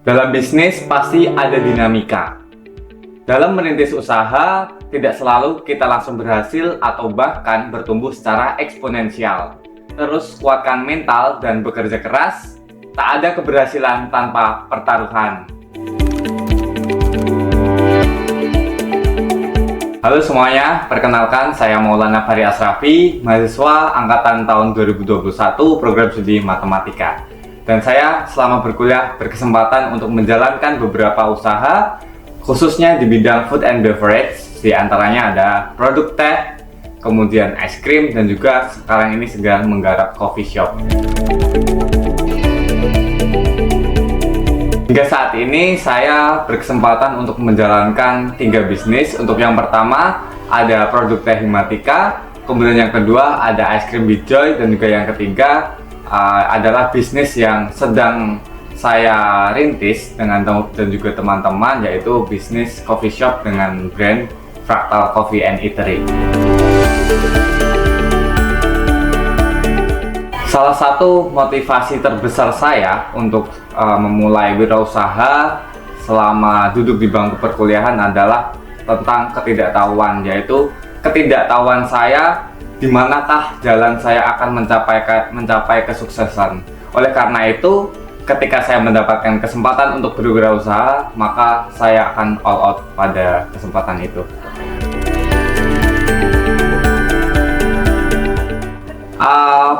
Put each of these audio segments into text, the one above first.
Dalam bisnis pasti ada dinamika. Dalam merintis usaha, tidak selalu kita langsung berhasil atau bahkan bertumbuh secara eksponensial. Terus kuatkan mental dan bekerja keras, tak ada keberhasilan tanpa pertaruhan. Halo semuanya, perkenalkan saya Maulana Fahri Asrafi, mahasiswa angkatan tahun 2021 program studi matematika. Dan saya selama berkuliah berkesempatan untuk menjalankan beberapa usaha, khususnya di bidang food and beverage. Di antaranya ada produk teh, kemudian es krim, dan juga sekarang ini sedang menggarap coffee shop. Hingga saat ini saya berkesempatan untuk menjalankan 3 bisnis. Untuk yang pertama ada produk teh Himatika, kemudian yang kedua ada es krim Bijoy, dan juga yang ketiga adalah bisnis yang sedang saya rintis dengan dan juga teman-teman, yaitu bisnis coffee shop dengan brand Fractal Coffee and Eatery. Salah satu motivasi terbesar saya untuk memulai wirausaha selama duduk di bangku perkuliahan adalah tentang ketidaktahuan, yaitu ketidaktahuan saya di manakah jalan saya akan mencapai kesuksesan. Oleh karena itu, ketika saya mendapatkan kesempatan untuk berwirausaha, maka saya akan all out pada kesempatan itu.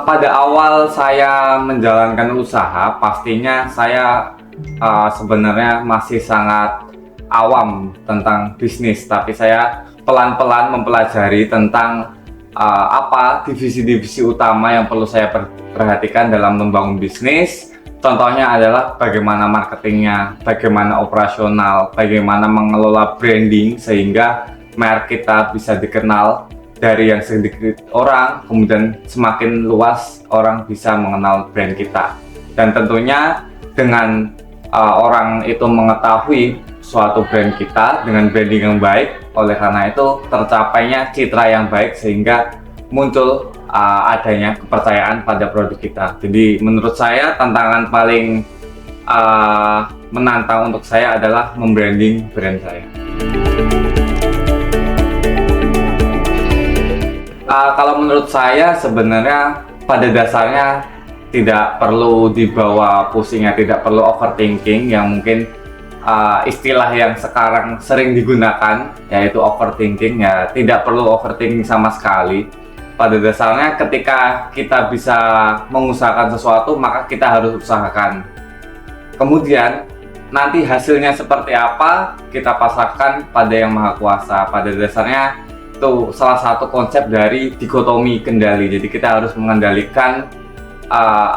Pada awal saya menjalankan usaha, pastinya saya sebenarnya masih sangat awam tentang bisnis, tapi saya pelan-pelan mempelajari tentang apa divisi-divisi utama yang perlu saya perhatikan dalam membangun bisnis. Contohnya adalah bagaimana marketingnya, bagaimana operasional, bagaimana mengelola branding sehingga merek kita bisa dikenal dari yang sedikit orang, kemudian semakin luas orang bisa mengenal brand kita. Dan tentunya dengan orang itu mengetahui suatu brand kita dengan branding yang baik, oleh karena itu tercapainya citra yang baik sehingga muncul adanya kepercayaan pada produk kita. Jadi menurut saya tantangan paling menantang untuk saya adalah membranding brand saya. Kalau menurut saya sebenarnya pada dasarnya tidak perlu dibawa pusingnya, tidak perlu overthinking, yang mungkin istilah yang sekarang sering digunakan yaitu overthinking. Ya, tidak perlu overthinking sama sekali. Pada dasarnya ketika kita bisa mengusahakan sesuatu, maka kita harus usahakan. Kemudian nanti hasilnya seperti apa kita pasrahkan pada Yang Maha Kuasa. Pada dasarnya itu salah satu konsep dari dikotomi kendali. Jadi kita harus mengendalikan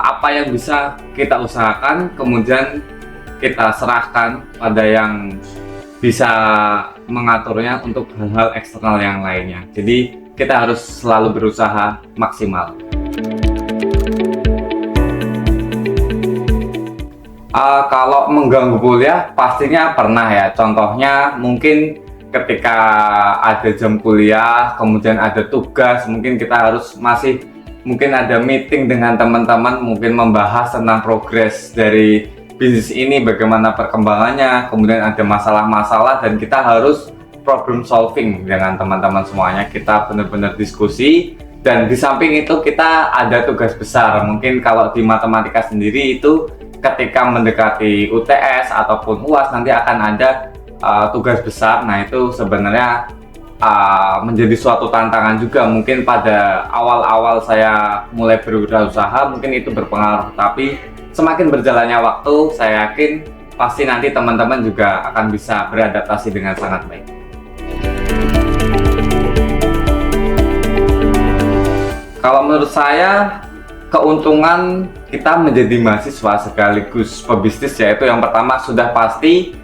apa yang bisa kita usahakan, kemudian kita serahkan pada yang bisa mengaturnya untuk hal-hal eksternal yang lainnya. Jadi kita harus selalu berusaha maksimal. Kalau mengganggu kuliah pastinya pernah ya. Contohnya mungkin ketika ada jam kuliah, kemudian ada tugas, mungkin kita harus mungkin ada meeting dengan teman-teman, mungkin membahas tentang progres dari bisnis ini, bagaimana perkembangannya, kemudian ada masalah-masalah dan kita harus problem solving dengan teman-teman semuanya. Kita benar-benar diskusi, dan di samping itu kita ada tugas besar. Mungkin kalau di matematika sendiri itu ketika mendekati UTS ataupun UAS nanti akan ada tugas besar. Nah, itu sebenarnya menjadi suatu tantangan juga. Mungkin pada awal-awal saya mulai berwirausaha mungkin itu berpengaruh, tapi semakin berjalannya waktu, saya yakin pasti nanti teman-teman juga akan bisa beradaptasi dengan sangat baik. Kalau menurut saya, keuntungan kita menjadi mahasiswa sekaligus pebisnis, yaitu yang pertama sudah pasti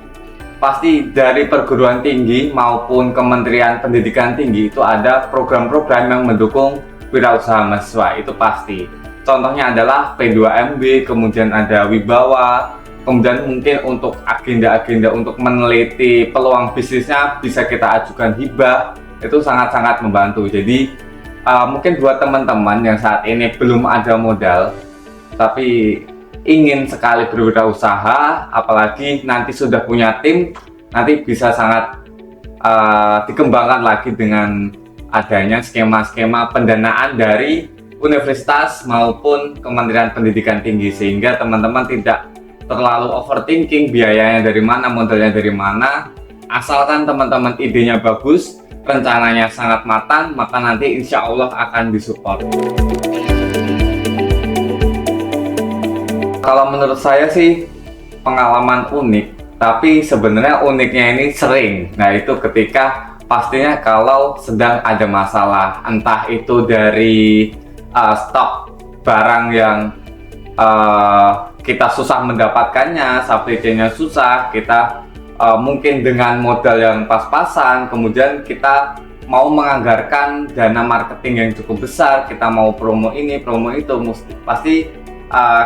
dari perguruan tinggi maupun Kementerian Pendidikan Tinggi itu ada program-program yang mendukung wirausaha mahasiswa, itu pasti. Contohnya adalah P2MB, kemudian ada Wibawa, kemudian mungkin untuk agenda-agenda untuk meneliti peluang bisnisnya bisa kita ajukan hibah, itu sangat-sangat membantu. Jadi mungkin buat teman-teman yang saat ini belum ada modal, tapi ingin sekali berwirausaha, apalagi nanti sudah punya tim, nanti bisa sangat dikembangkan lagi dengan adanya skema-skema pendanaan dari universitas maupun Kementerian Pendidikan Tinggi, sehingga teman-teman tidak terlalu overthinking biayanya dari mana, modalnya dari mana. Asalkan teman-teman idenya bagus, rencananya sangat matang, maka nanti insya Allah akan disupport. Kalau menurut saya sih pengalaman unik, tapi sebenarnya uniknya ini sering. Nah, itu ketika pastinya kalau sedang ada masalah, entah itu dari stok barang yang kita susah mendapatkannya, supply chain-nya susah, kita mungkin dengan modal yang pas-pasan, kemudian kita mau menganggarkan dana marketing yang cukup besar, kita mau promo ini, promo itu, pasti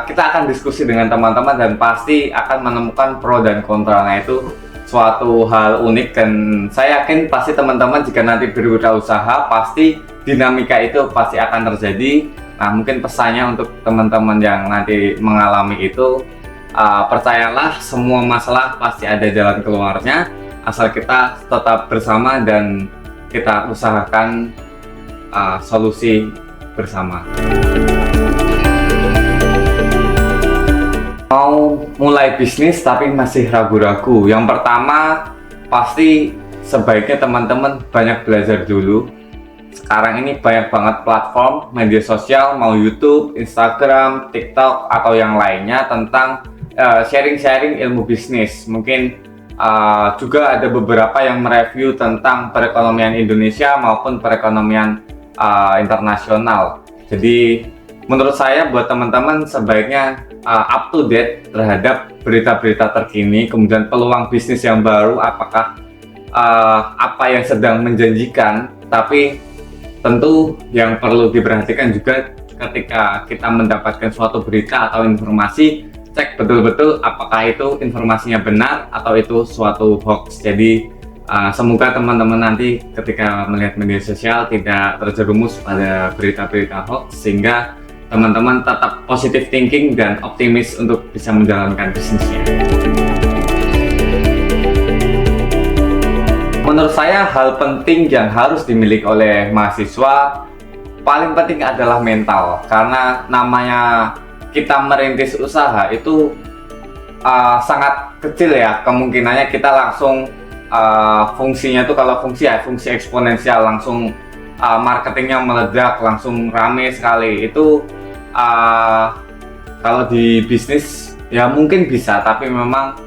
kita akan diskusi dengan teman-teman dan pasti akan menemukan pro dan kontra. Nah, itu suatu hal unik dan saya yakin pasti teman-teman jika nanti berwirausaha pasti dinamika itu pasti akan terjadi. Nah, mungkin pesannya untuk teman-teman yang nanti mengalami itu, percayalah semua masalah pasti ada jalan keluarnya, asal kita tetap bersama dan kita usahakan solusi bersama. Mau mulai bisnis tapi masih ragu-ragu. Yang pertama, pasti sebaiknya teman-teman banyak belajar dulu. Sekarang ini banyak banget platform media sosial, mau YouTube, Instagram, TikTok, atau yang lainnya tentang sharing-sharing ilmu bisnis. Mungkin juga ada beberapa yang mereview tentang perekonomian Indonesia maupun perekonomian internasional. Jadi menurut saya buat teman-teman sebaiknya up to date terhadap berita-berita terkini, kemudian peluang bisnis yang baru, apakah apa yang sedang menjanjikan. Tapi tentu yang perlu diperhatikan juga ketika kita mendapatkan suatu berita atau informasi, cek betul-betul apakah itu informasinya benar atau itu suatu hoax. Jadi semoga teman-teman nanti ketika melihat media sosial tidak terjerumus pada berita-berita hoax, sehingga teman-teman tetap positive thinking dan optimis untuk bisa menjalankan bisnisnya. Menurut saya hal penting yang harus dimiliki oleh mahasiswa paling penting adalah mental, karena namanya kita merintis usaha itu sangat kecil ya kemungkinannya kita langsung fungsinya itu, kalau fungsi eksponensial, langsung marketingnya meledak, langsung rame sekali. Itu kalau di bisnis ya mungkin bisa, tapi memang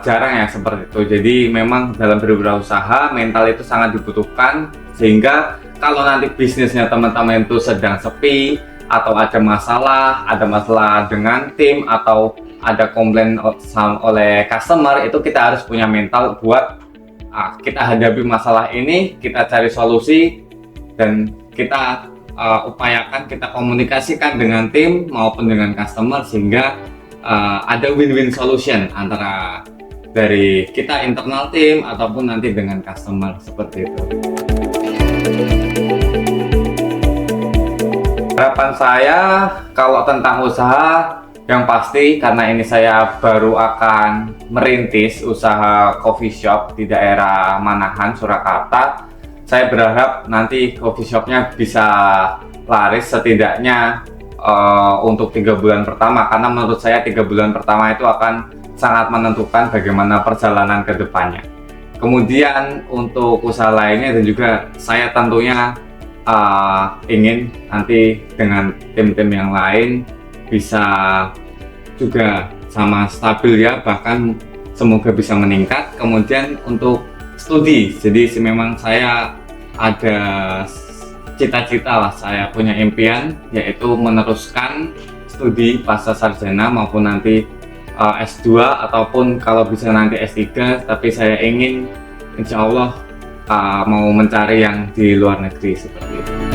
jarang ya seperti itu. Jadi memang dalam berwirausaha mental itu sangat dibutuhkan, sehingga kalau nanti bisnisnya teman-teman itu sedang sepi atau ada masalah dengan tim atau ada komplain oleh customer, itu kita harus punya mental buat kita hadapi masalah ini, kita cari solusi dan kita upayakan, kita komunikasikan dengan tim maupun dengan customer, sehingga ada win-win solution antara dari kita internal tim ataupun nanti dengan customer, seperti itu. Harapan saya kalau tentang usaha, yang pasti karena ini saya baru akan merintis usaha coffee shop di daerah Manahan, Surakarta. Saya berharap nanti coffee shopnya bisa laris setidaknya untuk 3 bulan pertama, karena menurut saya 3 bulan pertama itu akan sangat menentukan bagaimana perjalanan ke depannya. Kemudian untuk usaha lainnya dan juga saya tentunya ingin nanti dengan tim-tim yang lain bisa juga sama stabil ya, bahkan semoga bisa meningkat. Kemudian untuk studi, jadi memang saya ada cita-cita lah, saya punya impian yaitu meneruskan studi pasca sarjana maupun nanti S2 ataupun kalau bisa nanti S3, tapi saya ingin insya Allah mau mencari yang di luar negeri seperti itu.